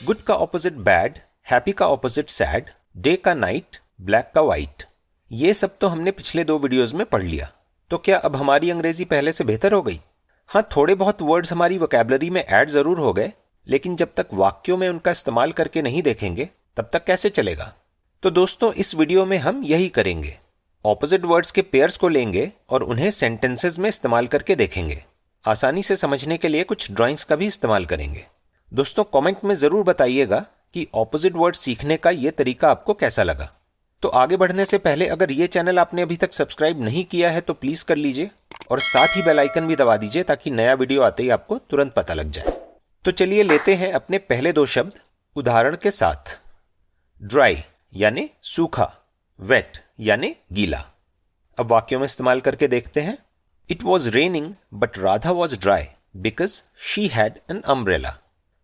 Good का opposite bad, happy का opposite sad, day का नाइट, ब्लैक का वाइट। ये सब तो हमने पिछले 2 वीडियोस में पढ़ लिया। तो क्या अब हमारी अंग्रेजी पहले से बेहतर हो गई? हाँ, थोड़े बहुत वर्ड्स हमारी वोकैबुलरी में ऐड जरूर हो गए, लेकिन जब तक वाक्यों में उनका इस्तेमाल करके नहीं देखेंगे तब तक कैसे चलेगा? तो दोस्तों, इस वीडियो में हम यही करेंगे। ऑपोजिट वर्ड्स के पेयर्स को लेंगे और उन्हें सेंटेंसेस में इस्तेमाल करके देखेंगे। आसानी से समझने के लिए कुछ ड्राइंग्स का भी इस्तेमाल करेंगे। दोस्तों, कमेंट में ज़रूर बताइएगा कि ऑपोजिट वर्ड सीखने का ये तरीका आपको कैसा लगा। तो आगे बढ़ने से पहले अगर ये चैनल आपने अभी तक सब्सक्राइब नहीं किया है तो प्लीज़ कर लीजिए और साथ ही बेल आइकन भी दबा दीजिए ताकि नया वीडियो आते ही आपको तुरंत पता लग जाए। तो चलिए लेते हैं अपने पहले 2 शब्द उदाहरण के साथ। ड्राई यानी सूखा, वेट यानी गीला। अब वाक्यों में इस्तेमाल करके देखते हैं। It was raining but Radha was dry because she had an umbrella.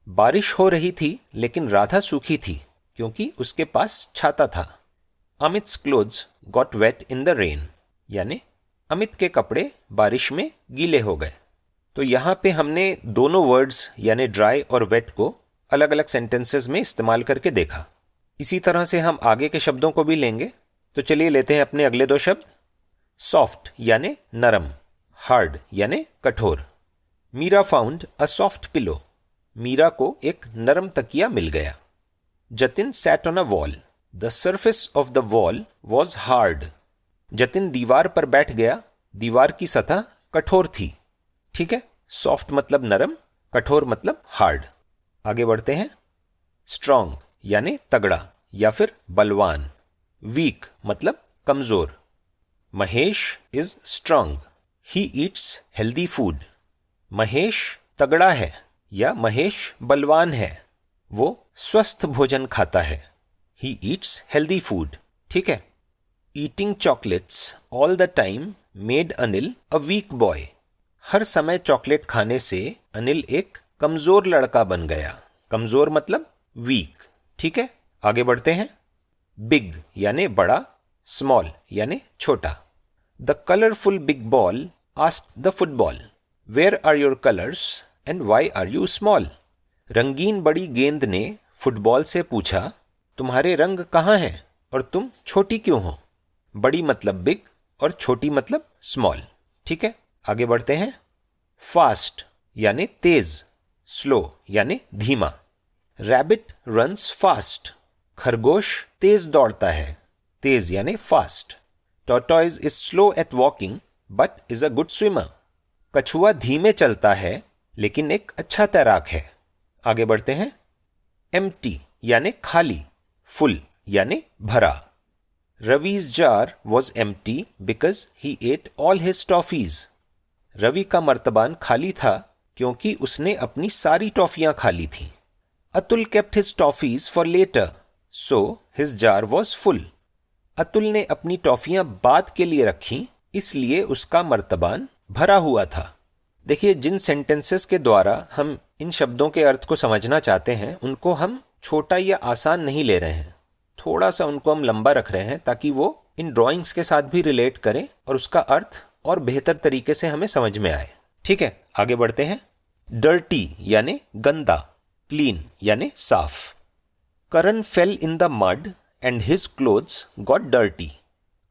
बारिश हो रही थी लेकिन राधा सूखी थी क्योंकि उसके पास छाता था। Amit's clothes got wet in the rain यानी अमित के कपड़े बारिश में गीले हो गए। तो यहाँ पे हमने दोनों वर्ड्स यानी ड्राई और वेट को अलग अलग सेंटेंसेस में इस्तेमाल करके देखा। इसी तरह से हम आगे के शब्दों को भी लेंगे। तो चलिए लेते हैं अपने अगले 2 शब्द। सॉफ्ट यानी नरम, हार्ड यानी कठोर। Meera found a soft pillow. Meera को एक नरम तकिया मिल गया। Jatin sat on a wall. The surface of the wall was hard. Jatin दीवार पर बैठ गया। दीवार की सतह कठोर थी। ठीक है, सॉफ्ट मतलब नरम, कठोर मतलब हार्ड। आगे बढ़ते हैं। स्ट्रॉन्ग यानी तगड़ा या फिर बलवान। वीक मतलब कमजोर। Mahesh is strong, he eats healthy food. Mahesh तगड़ा है या महेश बलवान है, वो स्वस्थ भोजन खाता है। He eats healthy food. ठीक है। Eating chocolates all the time made Anil a weak boy. हर समय चॉकलेट खाने से अनिल एक कमजोर लड़का बन गया। कमजोर मतलब वीक। ठीक है, आगे बढ़ते हैं। बिग यानी बड़ा, स्मॉल यानी छोटा। The colourful big ball asked the football, where are your colours and why are you small. रंगीन बड़ी गेंद ने फुटबॉल से पूछा, तुम्हारे रंग कहाँ हैं और तुम छोटी क्यों हो। बड़ी मतलब बिग और छोटी मतलब स्मॉल। ठीक है, आगे बढ़ते हैं। फास्ट यानी तेज, स्लो यानी धीमा। Rabbit runs fast. खरगोश तेज दौड़ता है। तेज यानी fast. Tortoise is slow eight walking but is a good swimmer. कछुआ धीमे चलता है लेकिन एक अच्छा तैराक है। आगे बढ़ते हैं। एम्प्टी यानी खाली, फुल यानी भरा। रवि's jar was empty because he ate all his toffees. Ravi का मर्तबान खाली था क्योंकि उसने अपनी सारी टॉफियां खा ली थीं। Atul kept his toffees for later so his jar was full. Atul ने अपनी टॉफियां बाद के लिए रखी इसलिए उसका मर्तबान भरा हुआ था। देखिए, जिन सेंटेंसेस के द्वारा हम इन शब्दों के अर्थ को समझना चाहते हैं उनको हम छोटा या आसान नहीं ले रहे हैं, थोड़ा सा उनको हम लंबा रख रहे हैं ताकि वो इन ड्राइंग्स के साथ भी रिलेट करें और उसका अर्थ और बेहतर तरीके से हमें समझ में आए। ठीक है, आगे बढ़ते हैं। डर्टी यानी गंदा, क्लीन यानी साफ। Karan fell in the mud and his clothes got dirty.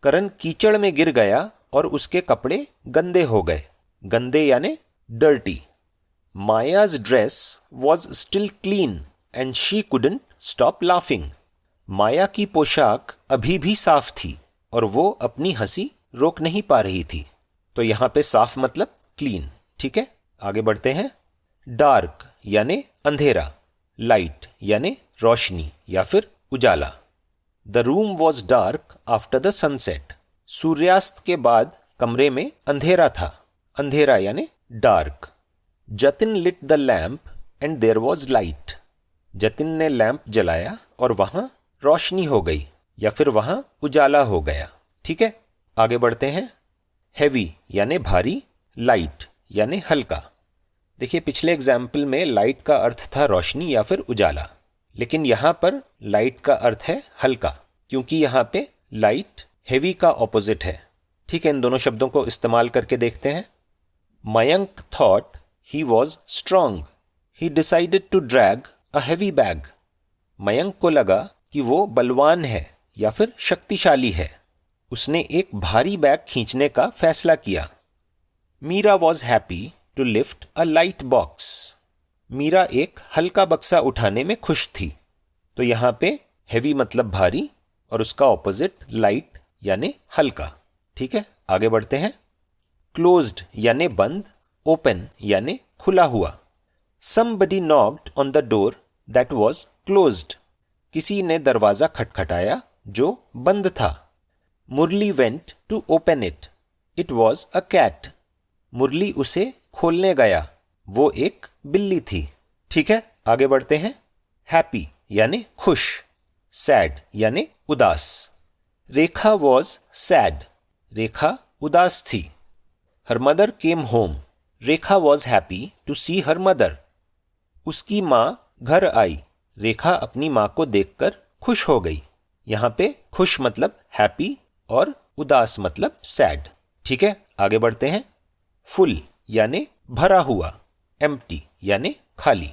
Karan कीचड़ में गिर गया और उसके कपड़े गंदे हो गए। गंदे यानी dirty. Maya's dress was still clean and she couldn't stop laughing. Maya की पोशाक अभी भी साफ थी और वो अपनी हंसी रोक नहीं पा रही थी। तो यहाँ पे साफ मतलब क्लीन। ठीक है, आगे बढ़ते हैं। डार्क यानी अंधेरा, लाइट यानी रोशनी या फिर उजाला। The room was dark after the sunset. सूर्यास्त के बाद कमरे में अंधेरा था। अंधेरा यानी dark. Jatin lit the lamp and there was light. Jatin ने लैंप जलाया और वहां रोशनी हो गई या फिर वहां उजाला हो गया। ठीक है, आगे बढ़ते हैं। हैवी यानी भारी, लाइट यानी हल्का। देखिए, पिछले एग्जाम्पल में लाइट का अर्थ था रोशनी या फिर उजाला, लेकिन यहां पर लाइट का अर्थ है हल्का, क्योंकि यहां पे लाइट हैवी का ऑपोजिट है। ठीक है, इन दोनों शब्दों को इस्तेमाल करके देखते हैं। Mayank thought he was strong, he decided to drag a heavy bag. Mayank को लगा कि वो बलवान है या फिर शक्तिशाली है। उसने एक भारी बैग खींचने का फैसला किया। Meera was happy to lift a light box. Meera एक हल्का बक्सा उठाने में खुश थी। तो यहाँ पे हैवी मतलब भारी और उसका ऑपोजिट लाइट यानी हल्का। ठीक है, आगे बढ़ते हैं। क्लोज्ड यानी बंद, ओपन यानी खुला हुआ। Somebody knocked on the door that was closed. किसी ने दरवाजा खटखटाया जो बंद था। मुरली went to open it. It was a cat. मुरली उसे खोलने गया, वो एक बिल्ली थी। ठीक है, आगे बढ़ते हैं। हैप्पी यानी खुश, सैड यानी उदास। रेखा was sad. रेखा उदास थी। Her mother came home. Rekha was happy to see her mother. उसकी माँ घर आई। रेखा अपनी माँ को देखकर खुश हो गई। यहाँ पे खुश मतलब हैप्पी और उदास मतलब सैड। ठीक है, आगे बढ़ते हैं। फुल यानी भरा हुआ, एम्प्टी यानी खाली।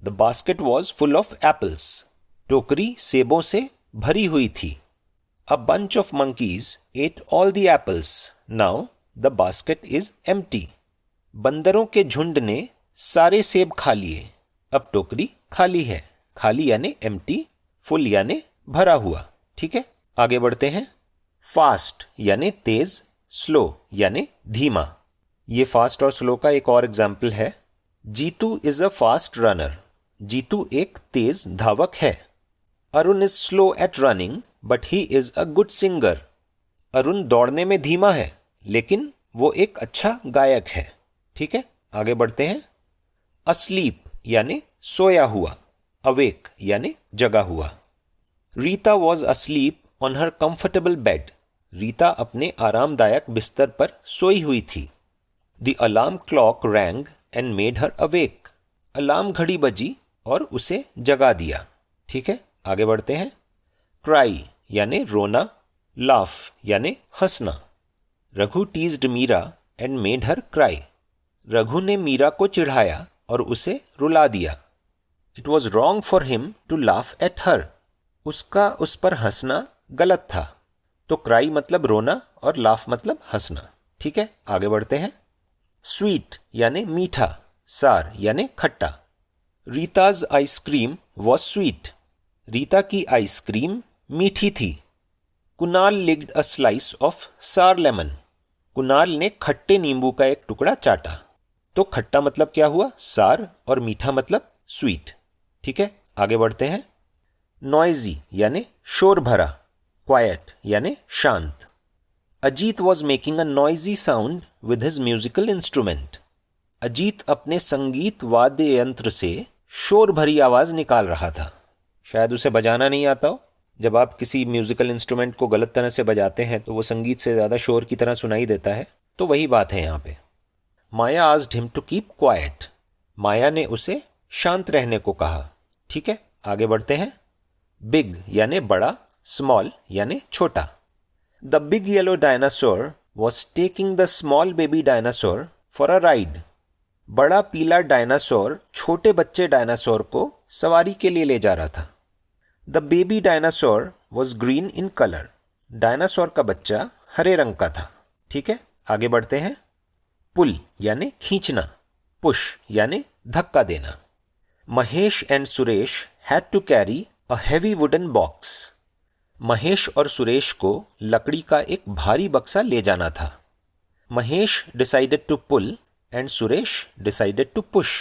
The basket was full of apples. टोकरी सेबों से भरी हुई थी। A bunch of monkeys at all the apples. Now the basket is empty. बंदरों के झुंड ने सारे सेब खा लिए, अब टोकरी खाली है। खाली यानी एम्प्टी, फुल यानी भरा हुआ। ठीक है, आगे बढ़ते हैं। फास्ट यानी तेज, स्लो यानी धीमा। ये फास्ट और स्लो का एक और एग्जाम्पल है। Jeetu is a fast runner. Jeetu एक तेज धावक है। Arun is slow at running but he is a good singer. Arun दौड़ने में धीमा है लेकिन वो एक अच्छा गायक है। ठीक है, आगे बढ़ते हैं। अस्लीप यानी सोया हुआ, अवेक यानी जगा हुआ। Rita was asleep on her comfortable bed. Rita अपने आरामदायक बिस्तर पर सोई हुई थी। The alarm clock wrong and made her awake. Alarm घड़ी बजी और उसे जगा दिया। ठीक है, आगे बढ़ते हैं। क्राई यानी रोना, लाफ यानी हंसना। Raghu teased Meera and made her cry. Raghu ने मीरा को चिढ़ाया और उसे रुला दिया। It was wrong for him to laugh at her. उसका उस पर हंसना गलत था। तो क्राई मतलब रोना और लाफ मतलब हंसना। ठीक है, आगे बढ़ते हैं। स्वीट यानी मीठा, सार यानी खट्टा। Rita's ice cream was sweet. Rita की आइसक्रीम मीठी थी। कुणाल लिग्ड अ स्लाइस ऑफ सार लेमन। कुणाल ने खट्टे नींबू का एक टुकड़ा चाटा। तो खट्टा मतलब क्या हुआ? सार, और मीठा मतलब स्वीट। ठीक है, आगे बढ़ते हैं। नॉइजी यानी शोर भरा, क्वाइट यानी शांत। Ajit was making a noisy sound with his musical instrument. Ajit अपने संगीत वाद्य यंत्र से शोर भरी आवाज निकाल रहा था। शायद उसे बजाना नहीं आता हो। जब आप किसी म्यूजिकल इंस्ट्रूमेंट को गलत तरह से बजाते हैं तो वो संगीत से ज़्यादा शोर की तरह सुनाई देता है। तो वही बात है यहाँ पे। Maya asked him to keep quiet. Maya ने उसे शांत रहने को कहा। ठीक है, आगे बढ़ते हैं। बिग यानी बड़ा, स्मॉल यानी छोटा। The big yellow dinosaur was taking the small baby dinosaur for a ride. बड़ा पीला डायनासोर छोटे बच्चे डायनासोर को सवारी के लिए ले जा रहा था। The baby dinosaur was green in colour. Dinosaur का बच्चा हरे रंग का था। ठीक है, आगे बढ़ते हैं। पुल यानी खींचना, पुश यानी धक्का देना। Mahesh and Suresh had to carry a heavy wooden box. Mahesh और सुरेश को लकड़ी का एक भारी बक्सा ले जाना था। Mahesh decided to pull and Suresh decided to push.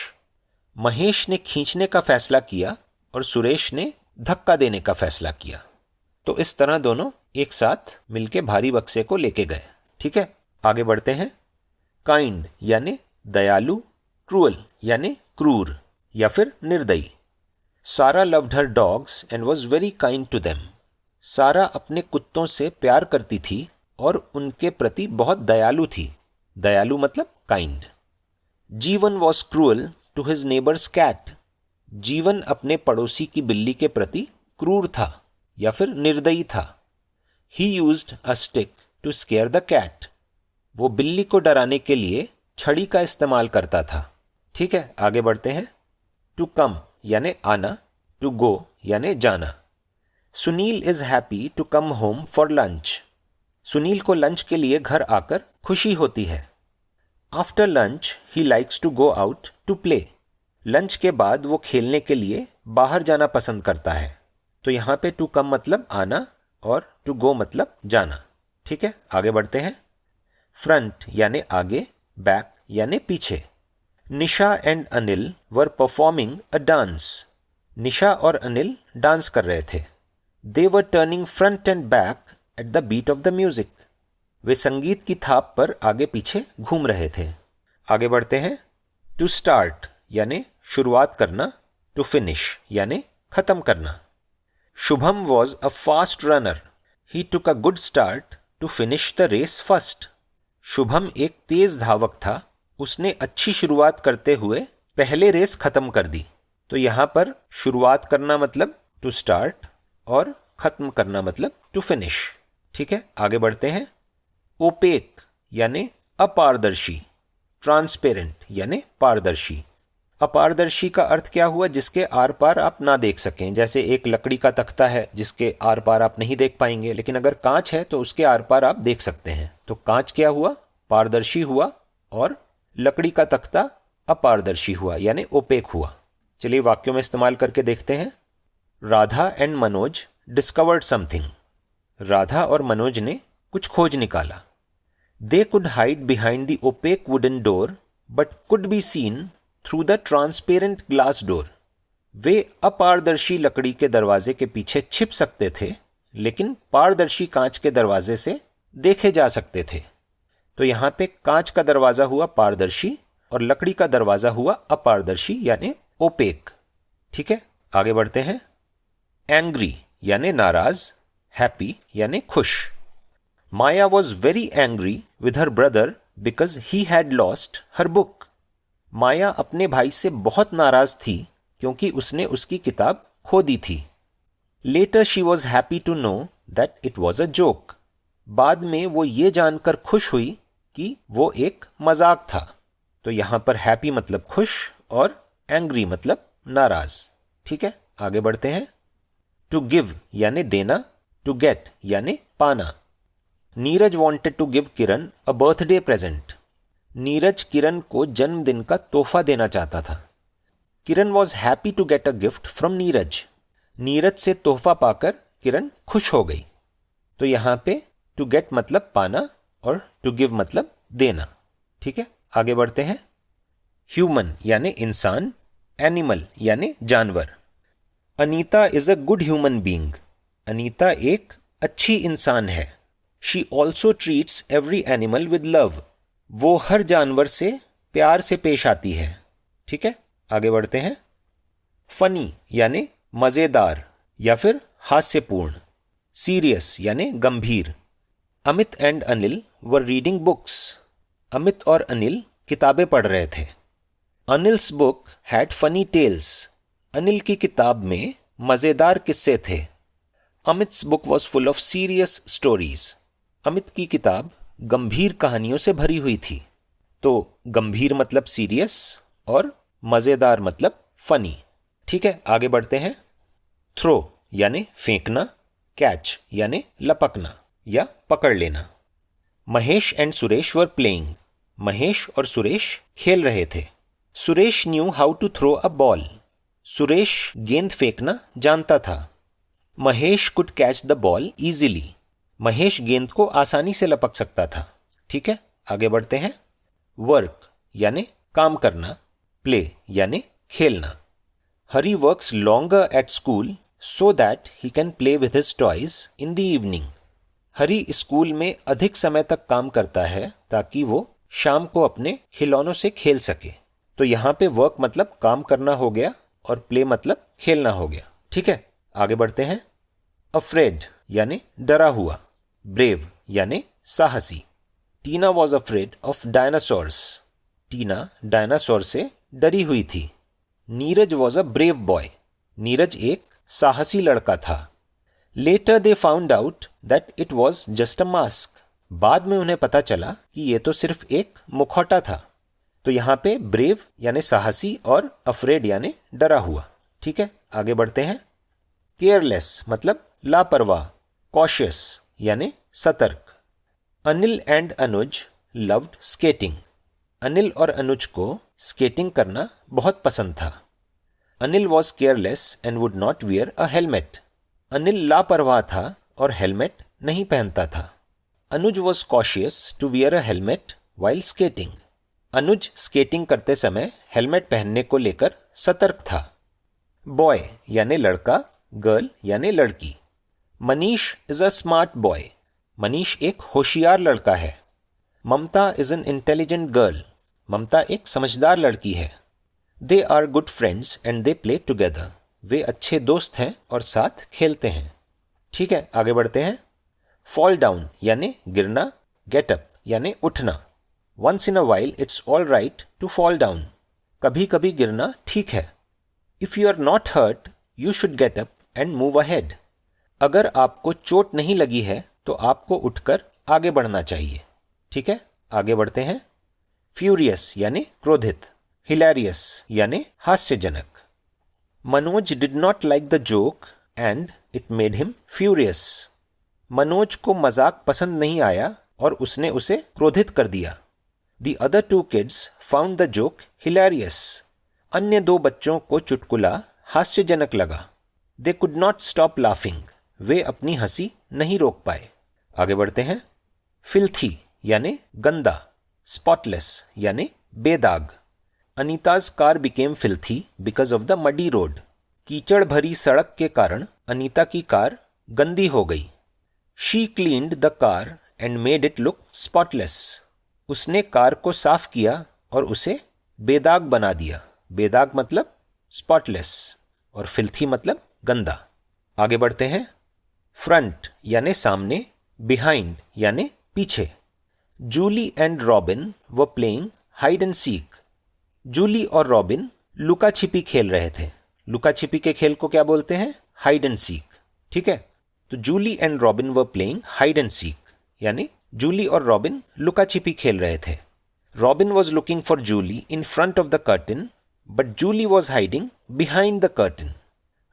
Mahesh ने खींचने का फैसला किया और सुरेश ने धक्का देने का फैसला किया। तो इस तरह दोनों एक साथ मिलके भारी बक्से को लेके गए। ठीक है, आगे बढ़ते हैं। काइंड यानी दयालु, क्रूअल यानी क्रूर या फिर निर्दयी। Sara loved her dogs and was very kind to them. Sara अपने कुत्तों से प्यार करती थी और उनके प्रति बहुत दयालु थी। दयालु मतलब kind. Jeevan was cruel to his neighbour's cat. Jeevan अपने पड़ोसी की बिल्ली के प्रति क्रूर था या फिर निर्दयी था। He used a stick to scare the cat. वो बिल्ली को डराने के लिए छड़ी का इस्तेमाल करता था। ठीक है, आगे बढ़ते हैं। टू कम यानी आना, टू गो यानी जाना। Sunil is happy to come home for lunch. Sunil को लंच के लिए घर आकर खुशी होती है। After lunch he likes to go out to play. Lunch के बाद वो खेलने के लिए बाहर जाना पसंद करता है। तो यहाँ पे टू कम मतलब आना और टू गो मतलब जाना। ठीक है, आगे बढ़ते हैं। फ्रंट यानी आगे, बैक यानी पीछे। Nisha and Anil were performing a dance. Nisha और अनिल डांस कर रहे थे। They were turning front and back at the beat of the music. वे संगीत की थाप पर आगे पीछे घूम रहे थे। आगे बढ़ते हैं। टू स्टार्ट यानी शुरुआत करना, टू फिनिश यानी खत्म करना। Shubham was a fast runner. He took a good start to finish the race first. Shubham एक तेज धावक था, उसने अच्छी शुरुआत करते हुए पहले रेस खत्म कर दी। तो यहाँ पर शुरुआत करना मतलब टू स्टार्ट और खत्म करना मतलब टू फिनिश। ठीक है, आगे बढ़ते हैं। ओपेक यानी अपारदर्शी, ट्रांसपेरेंट यानी पारदर्शी। अपारदर्शी का अर्थ क्या हुआ? जिसके आर पार आप ना देख सकें। जैसे एक लकड़ी का तख्ता है जिसके आर पार आप नहीं देख पाएंगे, लेकिन अगर कांच है तो उसके आर पार आप देख सकते हैं। तो कांच क्या हुआ? पारदर्शी हुआ, और लकड़ी का तख्ता अपारदर्शी हुआ यानी ओपेक हुआ। चलिए वाक्यों में इस्तेमाल करके देखते हैं। Radha and Manoj discovered something. Radha और मनोज ने कुछ खोज निकाला। They could hide behind the opaque wooden door but could be seen through the transparent glass door. वे अपारदर्शी लकड़ी के दरवाजे के पीछे छिप सकते थे, लेकिन पारदर्शी कांच के दरवाजे से देखे जा सकते थे। तो यहाँ पे कांच का दरवाजा हुआ पारदर्शी और लकड़ी का दरवाजा हुआ अपारदर्शी यानी ओपेक। ठीक है, आगे बढ़ते हैं। एंग्री यानी नाराज, हैप्पी यानी खुश। Maya was very angry with her brother because he had lost her book. Maya अपने भाई से बहुत नाराज थी क्योंकि उसने उसकी किताब खो दी थी। Later she was happy to know that it was a joke. बाद में वो ये जानकर खुश हुई कि वो एक मजाक था। तो यहाँ पर हैप्पी मतलब खुश और एंग्री मतलब नाराज। ठीक है, आगे बढ़ते हैं। टू गिव यानी देना, टू गेट यानी पाना। Neeraj wanted to give Kiran a birthday present. Neeraj Kiran को जन्मदिन का तोहफा देना चाहता था। Kiran was happy to get a gift from Neeraj. Neeraj से तोहफा पाकर किरण खुश हो गई। तो यहाँ पे टू गेट मतलब पाना और टू गिव मतलब देना। ठीक है, आगे बढ़ते हैं। ह्यूमन यानी इंसान, एनिमल यानी जानवर। Anita is a good human being. Anita एक अच्छी इंसान है। She also treats every animal with love. वो हर जानवर से प्यार से पेश आती है। ठीक है, आगे बढ़ते हैं। फनी यानी मज़ेदार या फिर हास्यपूर्ण। सीरियस यानी गंभीर। Amit and Anil were reading books. Amit और अनिल किताबें पढ़ रहे थे। Anil's book had funny tales. Anil की किताब में मज़ेदार किस्से थे। Amit's book was full of serious stories. Amit की किताब गंभीर कहानियों से भरी हुई थी। तो गंभीर मतलब सीरियस और मज़ेदार मतलब फनी। ठीक है, आगे बढ़ते हैं। थ्रो यानी फेंकना, कैच यानी लपकना या पकड़ लेना। Mahesh and Suresh were playing. Mahesh और सुरेश खेल रहे थे। Suresh knew how to throw a ball. Suresh गेंद फेंकना जानता था। Mahesh could catch the ball easily. Mahesh गेंद को आसानी से लपक सकता था। ठीक है, आगे बढ़ते हैं। वर्क यानी काम करना, प्ले यानी खेलना। Hari works longer at school so that he can play with his toys in the evening. Hari school में अधिक समय तक काम करता है ताकि वो शाम को अपने खिलौनों से खेल सके। तो यहाँ पे वर्क मतलब काम करना हो गया और प्ले मतलब खेलना हो गया। ठीक है, आगे बढ़ते हैं। अफ्रेड यानी डरा हुआ, ब्रेव यानी साहसी। Tina was afraid of dinosaurs. Tina dinosaur से डरी हुई थी। Neeraj was a brave boy. Neeraj एक साहसी लड़का था। Later they found out that it was just a mask. बाद में उन्हें पता चला कि ये तो सिर्फ एक मुखौटा था। तो यहाँ पे ब्रेव यानी साहसी और अफ्रेड यानी डरा हुआ। ठीक है, आगे बढ़ते हैं। केयरलेस मतलब लापरवाह, कॉशियस यानी सतर्क। Anil and Anuj loved skating. Anil और अनुज को स्केटिंग करना बहुत पसंद था। Anil was careless and would not wear a helmet. Anil लापरवाह था और हेलमेट नहीं पहनता था। Anuj was cautious to wear a helmet while skating. Anuj skating करते समय हेलमेट पहनने को लेकर सतर्क था। बॉय यानी लड़का, गर्ल यानी लड़की। Manish is a smart boy. Manish एक होशियार लड़का है। Mamta is an intelligent girl. Mamta एक समझदार लड़की है। They are good friends and they play together. वे अच्छे दोस्त हैं और साथ खेलते हैं। ठीक है, आगे बढ़ते हैं। फॉल डाउन यानी गिरना, गेट अप यानी उठना। Once in a while it's all right to fall down. कभी कभी गिरना ठीक है। If you are not hurt you should get up and move ahead. अगर आपको चोट नहीं लगी है तो आपको उठकर आगे बढ़ना चाहिए। ठीक है, आगे बढ़ते हैं। फ्यूरियस यानी क्रोधित, हिलेरियस यानी हास्यजनक। Manoj did not like the joke and it made him furious. Manoj को मजाक पसंद नहीं आया और उसने उसे क्रोधित कर दिया। The other two kids found the joke hilarious. अन्य दो बच्चों को चुटकुला हास्यजनक लगा। They could not stop laughing. वे अपनी हंसी नहीं रोक पाए। आगे बढ़ते हैं। फिल्थी यानी गंदा, स्पॉटलेस यानी बेदाग। Anita's car became filthy because of the muddy road. कीचड़ भरी सड़क के कारण अनीता की कार गंदी हो गई। She cleaned the car and made it look spotless. उसने कार को साफ किया और उसे बेदाग बना दिया। बेदाग मतलब स्पॉटलेस और फिल्थी मतलब गंदा। आगे बढ़ते हैं। फ्रंट यानी सामने, बिहाइंड यानी पीछे। Julie and Robin were playing hide and seek. Julie और रॉबिन लुका छिपी खेल रहे थे। लुका छिपी के खेल को क्या बोलते हैं? Hide and seek. ठीक है, तो Julie and Robin were playing hide and seek यानी जूली और रॉबिन लुका छिपी खेल रहे थे। Robin was looking for Julie in front of the curtain but Julie was hiding behind the curtain.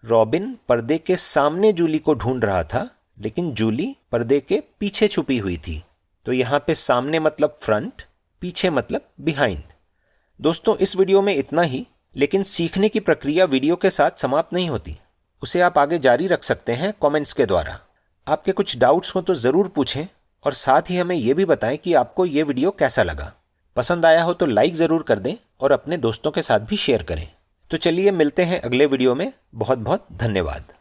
Robin पर्दे के सामने जूली को ढूंढ रहा था लेकिन जूली पर्दे के पीछे छुपी हुई थी। तो यहाँ पे सामने मतलब फ्रंट, पीछे मतलब बिहाइंड। दोस्तों, इस वीडियो में इतना ही, लेकिन सीखने की प्रक्रिया वीडियो के साथ समाप्त नहीं होती। उसे आप आगे जारी रख सकते हैं कमेंट्स के द्वारा। आपके कुछ डाउट्स हो तो ज़रूर पूछें और साथ ही हमें यह भी बताएं कि आपको ये वीडियो कैसा लगा। पसंद आया हो तो लाइक ज़रूर कर दें और अपने दोस्तों के साथ भी शेयर करें। तो चलिए मिलते हैं अगले वीडियो में। बहुत बहुत धन्यवाद।